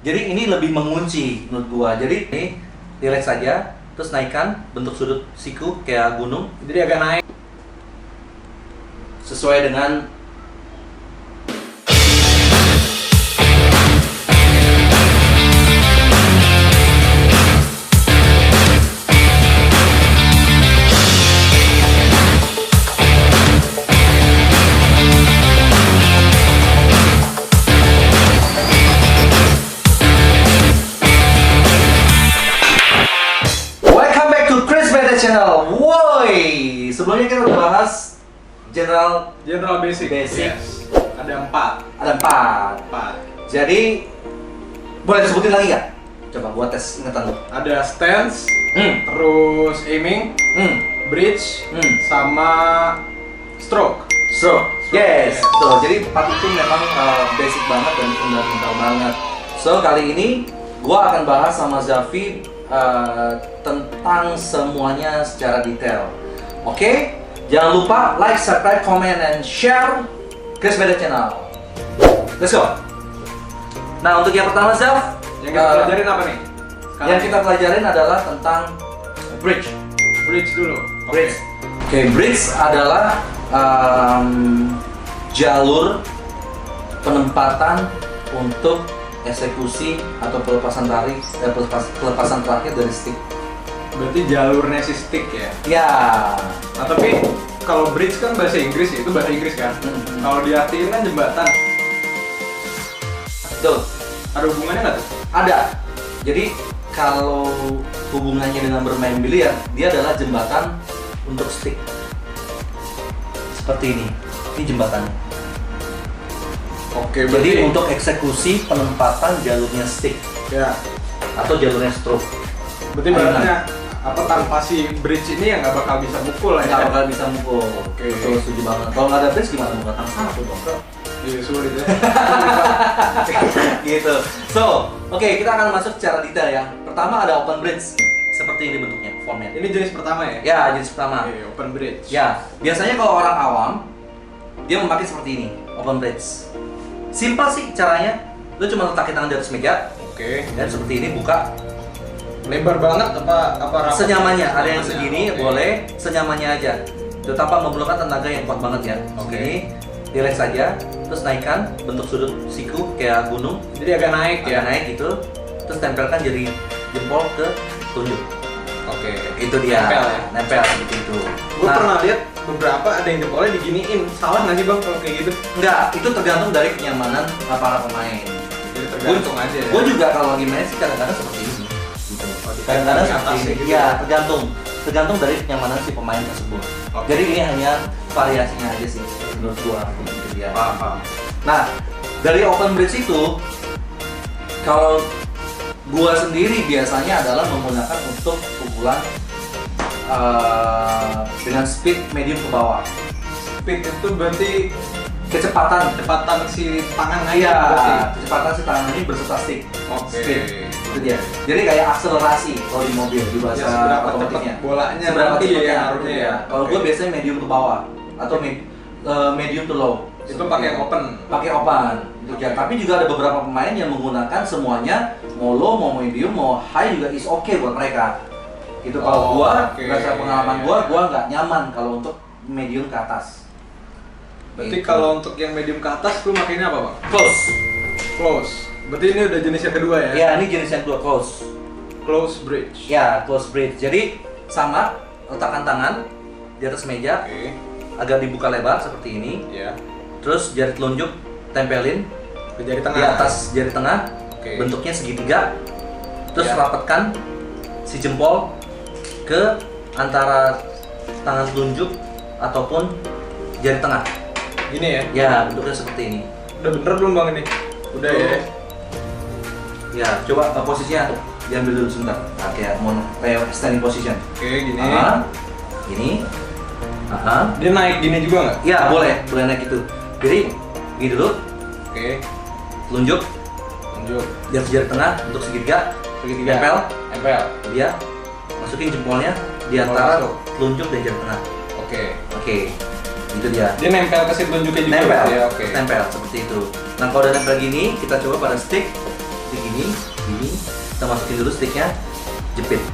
Jadi ini lebih mengunci menurut gua. Jadi ini relax saja, terus naikkan bentuk sudut siku kayak gunung. Jadi agak naik Sesuai dengan Welcome back to Chris Beda Channel. Woi, sebelumnya kita udah bahas general basic. Basic. Yes. Ada 4. Ada 4. Jadi boleh disebutin lagi nggak? Coba gua tes ingatan lu. Ada stance, Hmm. terus aiming, Hmm. bridge, sama stroke. So, yes, Yes. betul. Jadi 4 itu memang basic banget dan fundamental banget. So, kali ini gua akan bahas sama Zafi tentang semuanya secara detail. Oke? Jangan lupa like, subscribe, comment, and share Chris Beda Channel. Let's go. Nah, untuk yang pertama, Zaf, Yang kita pelajarin apa nih? yang kita pelajarin adalah tentang bridge. Bridge dulu. Bridge. Oke, bridge adalah jalur penempatan untuk eksekusi atau pelepasan terakhir dari stick. Berarti jalurnya si stick ya. Ya. Nah, tapi kalau bridge kan bahasa Inggris ya, itu bahasa Inggris kan. Kalau diartiin kan jembatan. Betul. Ada hubungannya nggak tuh? Ada. Jadi kalau hubungannya dengan bermain biliar, dia adalah jembatan untuk stick. Seperti ini. Ini jembatannya. Oke, Jadi untuk eksekusi penempatan jalurnya stick ya. atau jalurnya stroke. Berarti baratnya apa tanpa si bridge ini ya nggak bakal bisa mukul Nggak ya? bakal bisa mukul. Oke. Betul, setuju banget. Kalau nggak ada bridge gimana mau tang satu dong? Iya, sulit ya. Gitu. So, oke, kita akan masuk secara detail ya. Pertama ada open bridge. Seperti ini bentuknya, format. Ini jenis pertama ya? Ya, jenis pertama. Oke, open bridge. Ya, biasanya kalau orang awam dia memakai seperti ini, open bridge. Simpel sih caranya. Lu cuma letakin tangan di atas meja Oke. dan seperti ini buka Lebar banget apa rapat? senyamannya. Ada yang segini Oke. boleh, senyamannya aja. Itu tanpa memerlukan tenaga yang kuat banget ya. Oke. Ini relax saja, terus naikkan bentuk sudut siku kayak gunung. Jadi agak naik ya? Agak naik gitu, terus tempelkan jari jempol ke telunjuk. Oke. Itu dia. Nempel ya? Nempel seperti itu. Gue Nah, pernah lihat beberapa ada yang jempolnya diginiin. Salah nggak sih bang kalau kayak gitu? enggak, itu tergantung dari kenyamanan para pemain. Jadi tergantung aja ya? Gue juga kalau lagi main sih kadang-kadang seperti ini. Gitu. Kadang-kadang di atas seperti ya ini. gitu Ya, ya? tergantung dari kenyamanan si pemain tersebut. Oke. Jadi ini hanya variasinya aja sih menurut gua. Gitu dia. Paham. Nah, dari open bridge itu kalau gua sendiri biasanya adalah menggunakan untuk pukulan dengan speed medium ke bawah. Speed itu berarti Kecepatan. si tangan aja Iya, berarti? kecepatan si tangan ini berserta stick. Oke. Speed. Itu dia. Jadi kayak akselerasi kalau di mobil di bahasa Ya, seberapa otomatisnya. cepat bolanya Seberapa nanti cepatnya ya ngaruhnya ngaruhnya ya. ya? Kalau Oke. gue biasanya medium ke bawah atau medium to low. Itu pakai yang open? Pakai open. Itu dia. Oke. Tapi juga ada beberapa pemain yang menggunakan semuanya mau low, mau medium, mau high juga is okay buat mereka. Itu kalau Oh, gua, oke. berdasarkan pengalaman Iya, gua, iya. gua nggak nyaman kalau untuk medium ke atas. Berarti Gitu. kalau untuk yang medium ke atas lu makainya apa bang? Close. Close. Berarti ini udah jenis yang kedua ya? Ya, ini jenis yang kedua close. Close bridge. Ya, close bridge. Jadi sama, letakkan tangan di atas meja Oke. agar dibuka lebar seperti ini. Ya. Terus jari telunjuk tempelin Ke jari tengah. di atas jari tengah. Oke. Bentuknya segitiga. Terus Ya. rapatkan si jempol ke antara tangan telunjuk ataupun jari tengah. Gini ya? Ya, bentuknya seperti ini. Udah bener belum bang ini? Udah ya? Ya, coba posisinya diambil dulu sebentar. Nah, kayak standing position. Oke, gini. Ini. Aha. Dia naik gini juga nggak? Ya, boleh naik gitu. Jadi, gini dulu, Oke. telunjuk Lanjut. di atas jari tengah untuk segitiga. Segitiga. Tempel. Tempel. Dia masukin jempolnya di Jempol antara masuk. telunjuk dan jari tengah. Oke. Oke, itu dia. Dia nempel ke si telunjuknya juga Nempel, ya? Oke. nempel seperti itu. Nah, kalau udah nempel gini, kita coba pada stick stick ini, kita masukin dulu sticknya, jepit.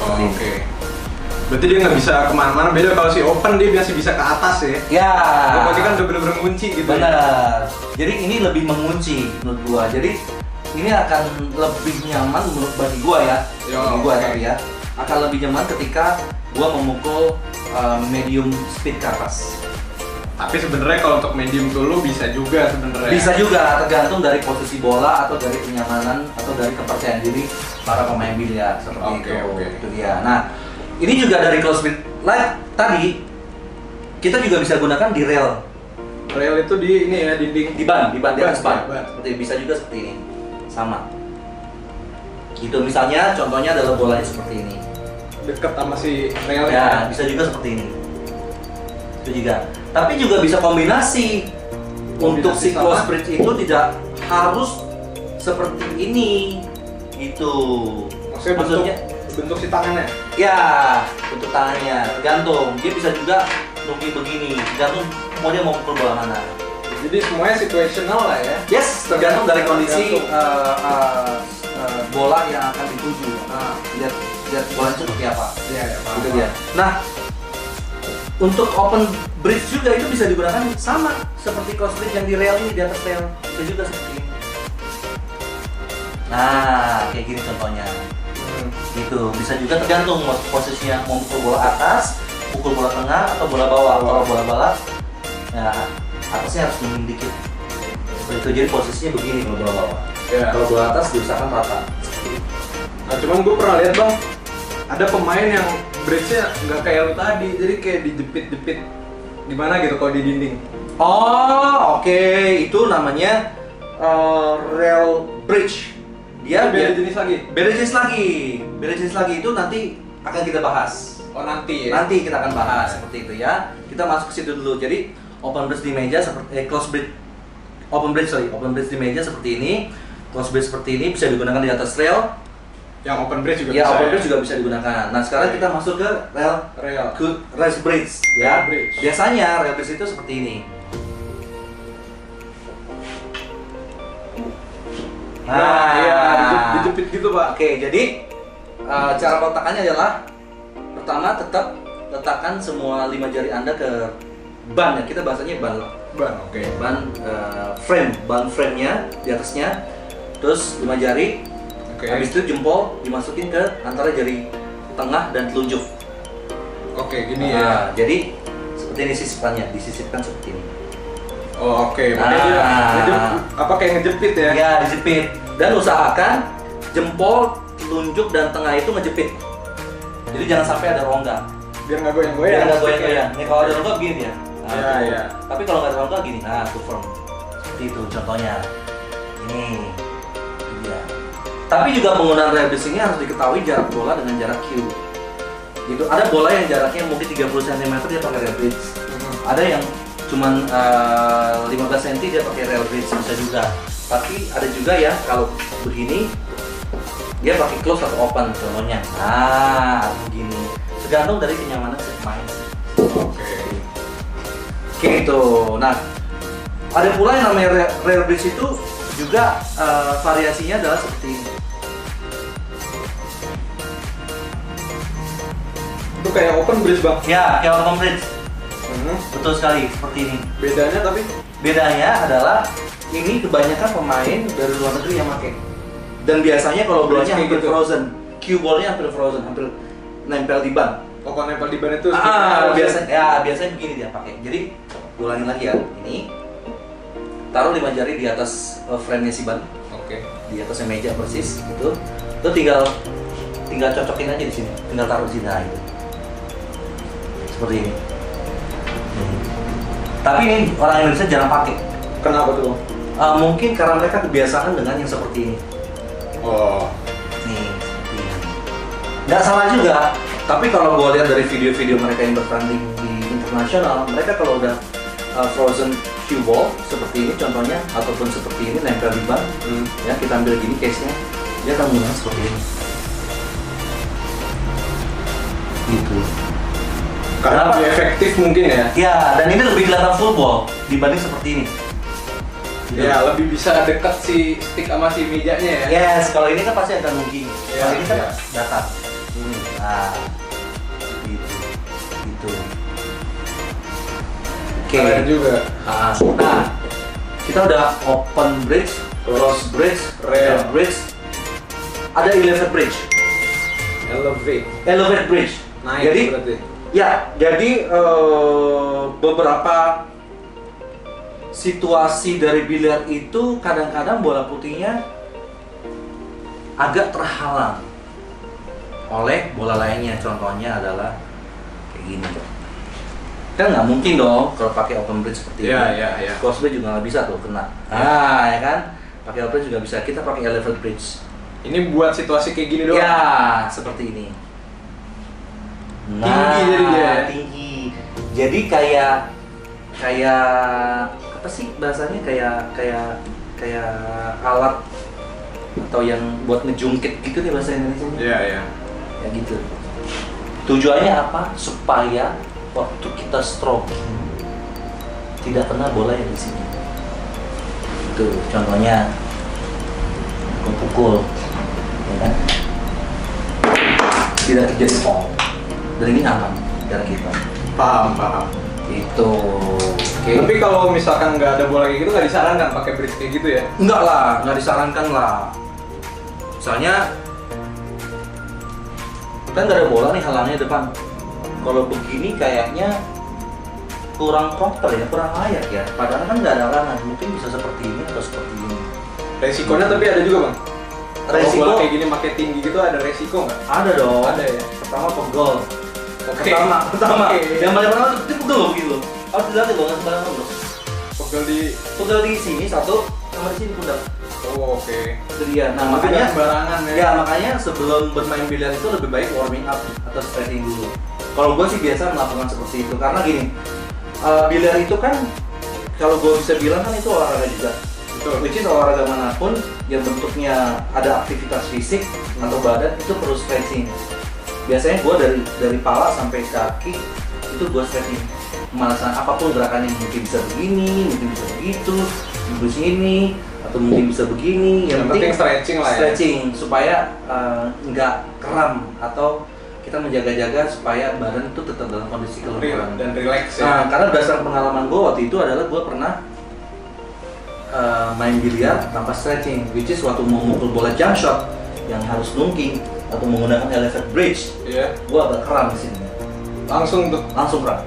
Oh, oke. Berarti dia nggak bisa kemana-mana. Beda kalau si open dia masih bisa ke atas ya. Ya. Berarti kan udah bener-bener ngunci gitu. Benar. Jadi ini lebih mengunci menurut gua. Jadi ini akan lebih nyaman menurut bagi gua ya. Bagi gua tapi ya. Akan lebih nyaman ketika gua memukul medium speed ke atas. Tapi sebenarnya kalau untuk medium dulu bisa juga sebenarnya. Bisa juga, tergantung dari posisi bola atau dari kenyamanan atau dari kepercayaan diri para pemain biliar seperti itu. Itu dia. Nah, ini juga dari close speed light tadi kita juga bisa gunakan di rail. Rail itu di ini ya, dinding Di ban di atas ban. ban. Seperti bisa juga seperti ini. Sama. Gitu misalnya contohnya adalah bolanya seperti ini. Deket sama si rail Ya, bisa juga seperti ini. Itu juga. Tapi juga bisa kombinasi. Untuk si sama. close bridge itu tidak harus seperti ini. Gitu. Maksudnya bentuk si tangannya. Ya, bentuk tangannya tergantung. Dia bisa juga nunggi begini. Tergantung mau dia mau pukul bola mana. Jadi semuanya situational lah ya. Yes, tergantung dari kondisi bola yang akan dituju. Lihat bolanya seperti apa. Iya, ya, paham. Gitu dia. Nah, untuk open bridge juga itu bisa digunakan sama seperti close bridge yang di rail ini, di atas rail. Bisa juga seperti ini. Nah, kayak gini contohnya. Gitu. Bisa juga tergantung posisinya mau pukul bola atas, pukul bola tengah atau bola bawah. Kalau bola balap, ya atasnya harus minim dikit. Seperti itu. Jadi posisinya begini kalau bola bawah. Ya. Kalau bola atas diusahakan rata. Nah, cuman gue pernah lihat bang, ada pemain yang bridge-nya nggak kayak lu tadi, jadi kayak dijepit-jepit gimana gitu kalau di dinding. Oh, oke. Itu namanya rail bridge. Dia beda jenis lagi. Beda jenis lagi itu nanti akan kita bahas. Oh nanti ya. Nanti kita akan bahas seperti itu ya. Kita masuk ke situ dulu. Jadi open bridge di meja seperti open bridge di meja seperti ini. Close bridge seperti ini bisa digunakan di atas rail. Yang open bridge juga Ya, bisa. open bridge juga bisa digunakan. Nah, sekarang kita masuk ke rail bridge ya. Bridge. Biasanya rail bridge itu seperti ini. Nah, iya, dijepit gitu pak. Oke, jadi cara peletakannya adalah pertama tetap letakkan semua 5 jari Anda ke ban ya. Kita bahasanya ban lah. Ban, oke. Ban frame-nya di atasnya. Terus 5 jari. Oke. Habis itu jempol dimasukin ke antara jari tengah dan telunjuk. Oke, gini ya. Jadi seperti ini sisipannya, disisipkan seperti ini. Oh, oke. Dia apa kayak ngejepit ya? Ya, dijepit. Dan usahakan jempol, telunjuk dan tengah itu ngejepit. Jadi jangan sampai ada rongga. Biar nggak goyang-goyang. Biar nggak goyang-goyang. Nih kalau ada rongga begini ya. Nah, Iya, tuh. iya. Tapi kalau nggak ada rongga gini, nah tuh firm. Seperti itu contohnya. Ini dia. Tapi juga penggunaan rail bridge ini harus diketahui jarak bola dengan jarak cue. Gitu. Ada bola yang jaraknya mungkin 30 cm dia pakai rail bridge. Ada yang cuman 15 cm dia pakai rail bridge bisa juga. Tapi ada juga ya kalau begini dia pakai close atau open contohnya. Nah, begini. Tergantung dari kenyamanan si pemain. Oke. Gitu. Nah, ada pula yang namanya rail bridge itu juga variasinya adalah seperti ini. Itu kayak open bridge bang. Ya, kayak open bridge. Betul sekali, seperti ini. Bedanya tapi Bedanya adalah ini kebanyakan pemain dari luar negeri yang pakai. Dan biasanya kalau bolanya Kayak hampir gitu. frozen, cue ballnya hampir frozen, hampir nempel di ban. kalau nempel di ban itu Biasanya begini dia pakai. Jadi ulangin lagi ya, ini taruh 5 jari di atas frame-nya si ban, Oke. di atasnya meja persis gitu. Terus tinggal cocokin aja di sini, tinggal taruh di sini nah, gitu. Seperti ini. Tapi ini orang Indonesia jarang pakai. Kenapa tuh? Mungkin karena mereka kebiasaan dengan yang seperti ini. Oh. Nih, seperti ini. Nggak salah juga. Tapi kalau gue lihat dari video-video mereka yang bertanding di internasional, mereka kalau udah frozen cue ball seperti ini contohnya, ataupun seperti ini nempel di ban, ya kita ambil gini case-nya, dia akan menggunakan seperti ini. Gitu. Karena Kenapa? lebih efektif mungkin ya. Ya, dan ini lebih kelihatan full ball dibanding seperti ini. gitu. Ya, lebih bisa dekat si stick sama si mejanya ya. Yes, kalau ini kan pasti akan nungging. Ya, Kalau ini kan ya. datar. Nah, gitu. Oke. Keren juga. Nah, kita udah open bridge, close bridge, Rail. bridge. Ada elevate bridge. Elevate bridge. Naik Jadi, berarti. ya, jadi beberapa situasi dari biliar itu kadang-kadang bola putihnya agak terhalang oleh bola lainnya. Contohnya adalah kayak gini. Kan nggak mungkin dong kalau pakai open bridge seperti Iya, ini. iya, iya. Close bridge juga nggak bisa tuh kena. Ya kan? Pakai open bridge juga bisa. Kita pakai elevate bridge. Ini buat situasi kayak gini doang. Ya, seperti ini. Tinggi jadi dia. Tinggi. Jadi kayak apa sih bahasanya, kayak alat atau yang buat ngejungkit gitu nih bahasa Indonesia. Iya, iya. Ya gitu. Tujuannya apa? Supaya waktu kita stroking tidak kena bola yang di sini. Itu contohnya gue pukul, ya kan? Tidak terjadi foul. Dan ini aman dari kita. Paham. Itu. Oke. Tapi kalau misalkan nggak ada bola kayak gitu, nggak disarankan pakai bridge kayak gitu ya? Enggak lah, nggak disarankan lah. Misalnya kan nggak ada bola nih halangnya depan. Kalau begini kayaknya kurang proper ya, kurang layak ya. Padahal kan nggak ada halangan, mungkin bisa seperti ini atau seperti ini. Resikonya tapi ada juga bang. Kalau Resiko bola kayak gini pakai tinggi gitu ada resiko nggak? ada dong. Ada ya. Pertama pegol. Oke. Pertama. Oke. Yang paling pertama itu pegol gitu. Harus dilatih loh, nggak sembarangan loh. Pegel di. Pegol di sini satu, sama di sini pundak. Oh, oke. Itu dia. Nah Tapi makanya nggak sembarangan ya. ya makanya sebelum bermain biliar itu lebih baik warming up atau stretching dulu. Kalau gue sih biasa melakukan seperti itu karena gini, biliar itu kan kalau gue bisa bilang kan itu olahraga juga. Betul. Which is olahraga manapun yang bentuknya ada aktivitas fisik atau badan itu perlu stretching. Biasanya gue dari kepala sampai kaki itu gue stretching. Pemanasan apapun gerakannya, mungkin bisa begini, mungkin bisa begitu, begini atau mungkin bisa begini. Yang penting stretching lah ya. Stretching supaya nggak kram atau kita menjaga-jaga supaya badan itu tetap dalam kondisi kelemburan Dan relax ya. Nah, karena berdasarkan pengalaman gue waktu itu adalah gue pernah main biliar tanpa stretching, which is waktu mau mukul bola jump shot yang harus nungging atau menggunakan elevate bridge, Iya. gue agak kram di sini, Langsung tuh. langsung kram.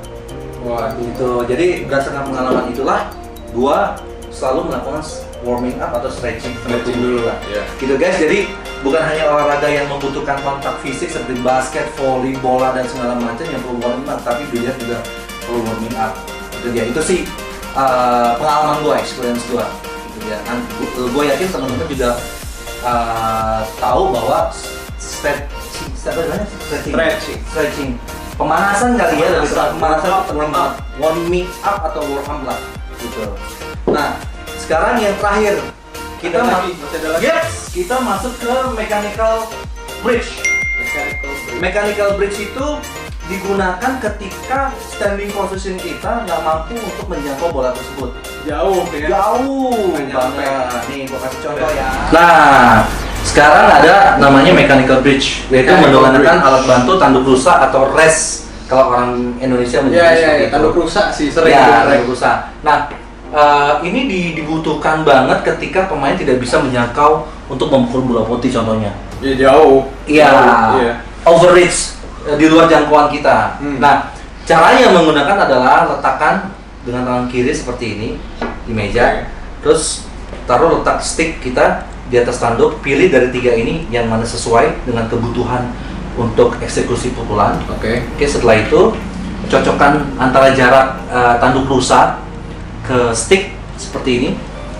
Wah. Gitu. Jadi berdasarkan pengalaman itulah gue selalu melakukan warming up atau stretching Stretching dulu lah. Iya. gitu guys. Jadi bukan hanya olahraga yang membutuhkan kontak fisik seperti basket, volley, bola dan segala macam yang perlu warming up, tapi biliar juga perlu warming up. Itu dia. Itu sih pengalaman gue, experience gue. Gitu dia. Gue yakin teman-teman juga tahu bahwa stretching. Pemanasan kali ya, lebih tepat pemanasan, warming up atau warm up lah. Gitu. Nah, sekarang yang terakhir kita Masih ada lagi. Yes, kita masuk ke mechanical bridge. Mechanical bridge itu digunakan ketika standing position kita nggak mampu untuk menjangkau bola tersebut. Jauh ya. Jauh Nggak nyampe. banget. Nih, gua kasih contoh ya. Nah, sekarang ada namanya mechanical bridge, yaitu Mechanical menggunakan bridge. alat bantu tanduk rusak atau res. Kalau orang Indonesia menyebutnya Iya, seperti itu. tanduk rusak sih sering Ya, dengar. tanduk rusak. Nah, ini dibutuhkan banget ketika pemain tidak bisa menjangkau untuk memukul bola putih contohnya. Ya jauh. Iya, Iya. overreach di luar jangkauan kita. Hmm. Nah, caranya menggunakan adalah letakkan dengan tangan kiri seperti ini di meja. Terus taruh letak stick kita di atas tanduk, pilih dari tiga ini yang mana sesuai dengan kebutuhan untuk eksekusi pukulan. Oke. Oke, setelah itu cocokkan antara jarak tanduk rusa ke stick seperti ini.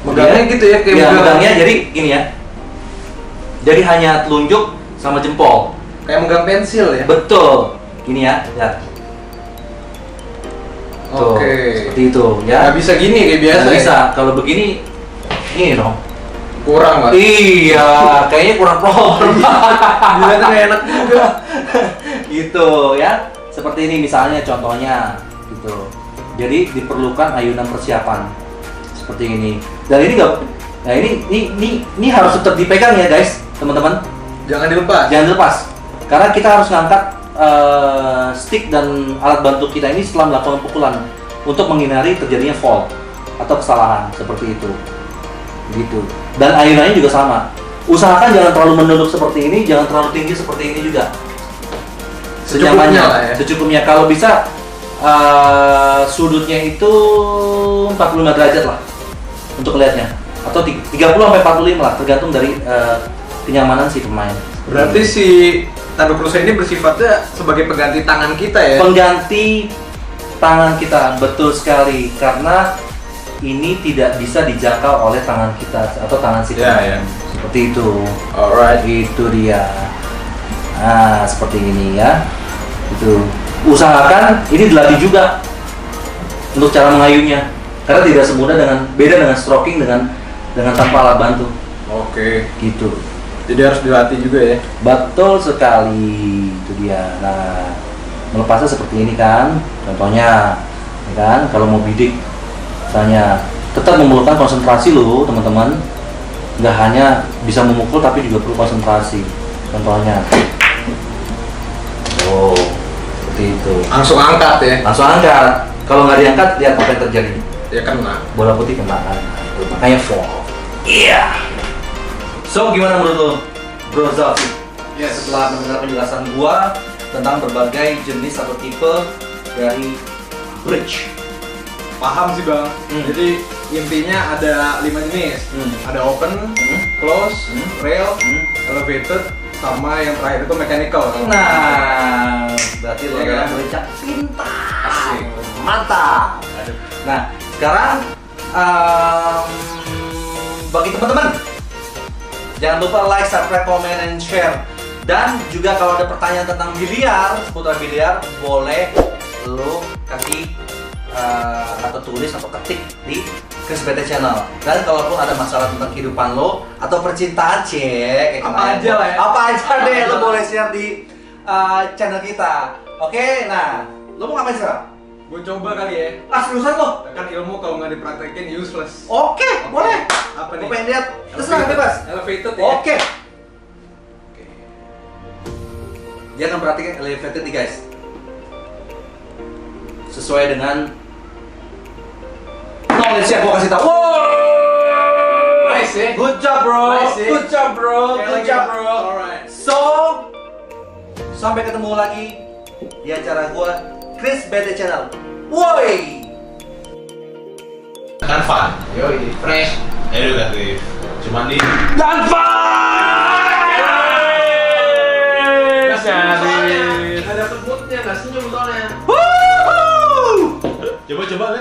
Megangnya gitu ya, kayak ya, megang- megangnya jadi gini ya. Jadi hanya telunjuk sama jempol. Kayak megang pensil ya. Betul. Gini ya, ya. Tuh, Oke. seperti itu ya. Nggak bisa gini kayak biasa. Nggak ya? bisa. Kalau begini, ini dong. Kurang lah. Iya, kayaknya kurang proper. Dilihatnya nggak enak juga. Gitu ya. Seperti ini misalnya contohnya gitu. Jadi diperlukan ayunan persiapan seperti ini. Dan ini nggak, nah ini harus tetap dipegang ya guys, teman-teman. Jangan dilepas. Jangan dilepas, karena kita harus ngangkat stick dan alat bantu kita ini setelah melakukan pukulan untuk menghindari terjadinya fall atau kesalahan seperti itu. Gitu. Dan ayunannya juga sama. Usahakan jangan terlalu menunduk seperti ini, jangan terlalu tinggi seperti ini juga. Senyamannya Secukupnya lah ya. secukupnya. Kalau bisa sudutnya itu 45 derajat lah untuk lihatnya, atau 30 sampai 45 lah, tergantung dari kenyamanan si pemain. Berarti si tanduk rusa ini bersifatnya sebagai pengganti tangan kita ya? Pengganti tangan kita, betul sekali, karena ini tidak bisa dijangkau oleh tangan kita atau tangan si pemain. Ya, ya. Seperti itu. Alright. Itu dia. Nah, seperti ini ya. Itu. Usahakan ini dilatih juga untuk cara mengayunnya, karena tidak semudah beda dengan stroking dengan tanpa alat bantu. Oke. Gitu. Jadi harus dilatih juga ya? Betul sekali. Itu dia. Nah, melepasnya seperti ini kan. Contohnya, ya kan? Kalau mau bidik, misalnya, tetap memerlukan konsentrasi loh, teman-teman. Nggak hanya bisa memukul, tapi juga perlu konsentrasi. Contohnya, oh, seperti itu. Langsung angkat ya? Langsung angkat. Kalau nggak diangkat, lihat apa yang terjadi. Ya kena. Bola putih kena kan. Tuh, makanya fall. Iya. So, gimana menurut lo, Bro Zalfi? Yes. Setelah mendengar penjelasan gua tentang berbagai jenis atau tipe dari bridge. Paham sih bang. Jadi intinya ada 5 jenis. Ada open, close, rail, elevated, sama yang terakhir itu mechanical. Nah, berarti lo Iya kan? adalah bocah pintar. Asik. Mantap. Nah, sekarang bagi teman-teman, jangan lupa like, subscribe, comment, and share. Dan juga kalau ada pertanyaan tentang biliar, seputar biliar, boleh lo kasih atau tulis atau ketik di Chris BT Channel. Dan kalaupun ada masalah tentang kehidupan lo atau percintaan, cek kayak Apa kemarin. aja lah ya. Apa aja deh, lo aja. boleh share di channel kita. Oke, nah, lo mau ngapain sekarang? Gue coba kali ya. Seriusan lo? Kan ilmu kalau nggak dipraktekin useless. Oke, boleh. Apa Gue nih? pengen lihat. Terserah, bebas. Elevated ya. Oke. Dia akan perhatikan elevated nih guys. Sesuai dengan knowledge yang gue kasih tau. Wow! Nice ya. Good job bro. Nice ya. Good job bro. Kayak Good lagi, job Pak. bro. Alright. So, sampai ketemu lagi di acara gue Chris BT Channel. Woi. Kan fun, Yoi. fresh, edukatif, cuman di Dan Ada moodnya, nggak senyum soalnya. Woohoo! coba lihat.